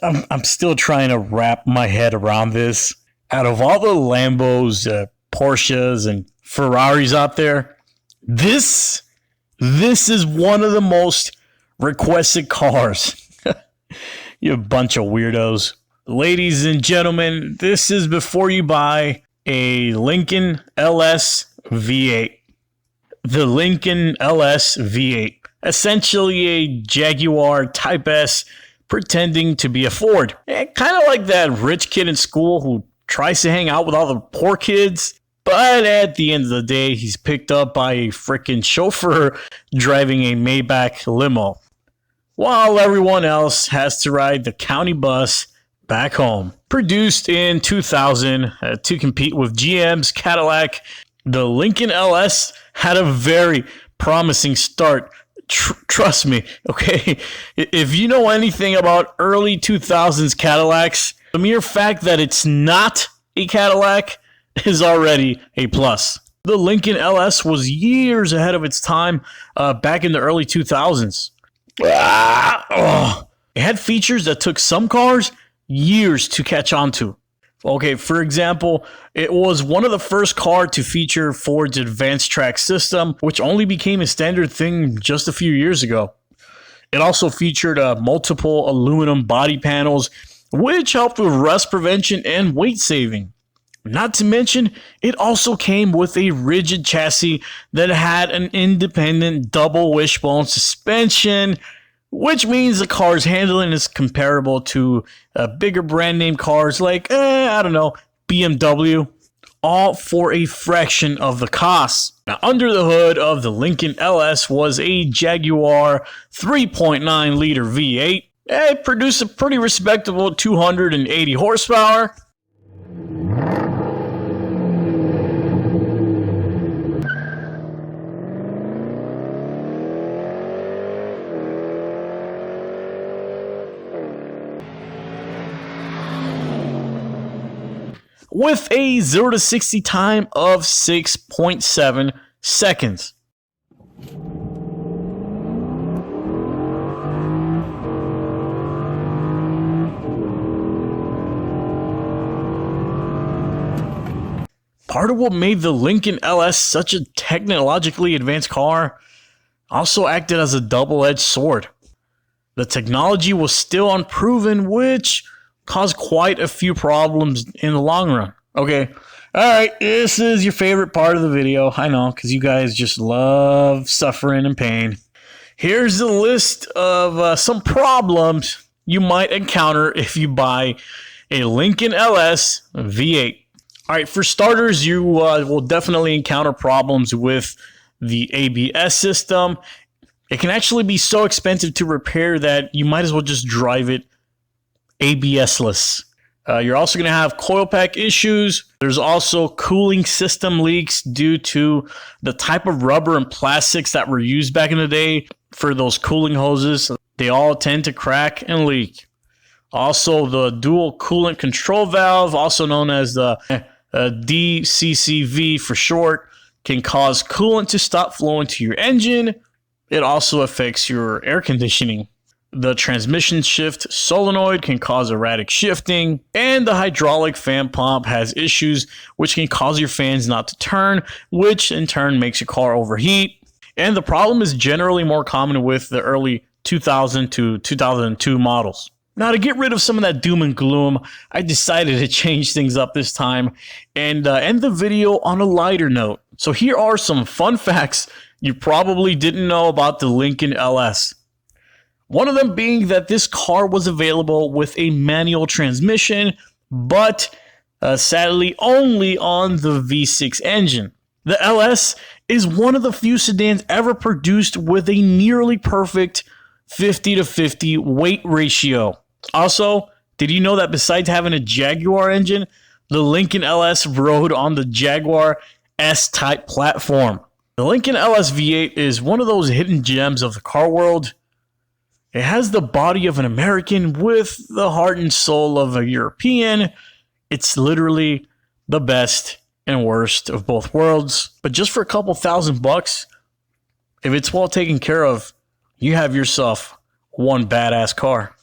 I'm still trying to wrap my head around this. Out of all the Lambos, Porsches, and Ferraris out there, this is one of the most requested cars. You bunch of weirdos. Ladies and gentlemen, this is before you buy a Lincoln LS V8. The Lincoln LS V8. Essentially a Jaguar Type S pretending to be a Ford. Kind of like that rich kid in school who tries to hang out with all the poor kids, but at the end of the day, he's picked up by a freaking chauffeur driving a Maybach limo, while everyone else has to ride the county bus back home. Produced in 2000 to compete with GM's Cadillac, the Lincoln LS had a very promising start. Trust me, okay? If you know anything about early 2000s Cadillacs, the mere fact that it's not a Cadillac is already a plus. The Lincoln LS was years ahead of its time back in the early 2000s. It had features that took some cars years to catch on to. Okay, for example, it was one of the first cars to feature Ford's advanced track system, which only became a standard thing just a few years ago. It also featured multiple aluminum body panels, which helped with rust prevention and weight saving. Not to mention, it also came with a rigid chassis that had an independent double wishbone suspension, which means the car's handling is comparable to bigger brand name cars like, BMW, all for a fraction of the cost. Now, under the hood of the Lincoln LS was a Jaguar 3.9 liter V8. It produced a pretty respectable 280 horsepower. With a 0 to 60 time of 6.7 seconds. Part of what made the Lincoln LS such a technologically advanced car also acted as a double-edged sword. The technology was still unproven, which caused quite a few problems in the long run. Okay, alright, this is your favorite part of the video. I know, because you guys just love suffering and pain. Here's the list of some problems you might encounter if you buy a Lincoln LS V8. Alright, for starters, you will definitely encounter problems with the ABS system. It can actually be so expensive to repair that you might as well just drive it ABS-less. You're also going to have coil pack issues. There's also cooling system leaks due to the type of rubber and plastics that were used back in the day for those cooling hoses. They all tend to crack and leak. Also, the dual coolant control valve, also known as the DCCV for short, can cause coolant to stop flowing to your engine. It also affects your air conditioning. The transmission shift solenoid can cause erratic shifting, and the hydraulic fan pump has issues which can cause your fans not to turn, which in turn makes your car overheat. And the problem is generally more common with the early 2000 to 2002 models. Now, to get rid of some of that doom and gloom, I decided to change things up this time and end the video on a lighter note. So here are some fun facts you probably didn't know about the Lincoln LS. One of them being that this car was available with a manual transmission, but sadly only on the V6 engine. The LS is one of the few sedans ever produced with a nearly perfect 50-50 weight ratio. Also, did you know that besides having a Jaguar engine, the Lincoln LS rode on the Jaguar S-Type platform? The Lincoln LS V8 is one of those hidden gems of the car world. It has the body of an American with the heart and soul of a European. It's literally the best and worst of both worlds. But just for a couple $1,000 bucks, if it's well taken care of, you have yourself one badass car.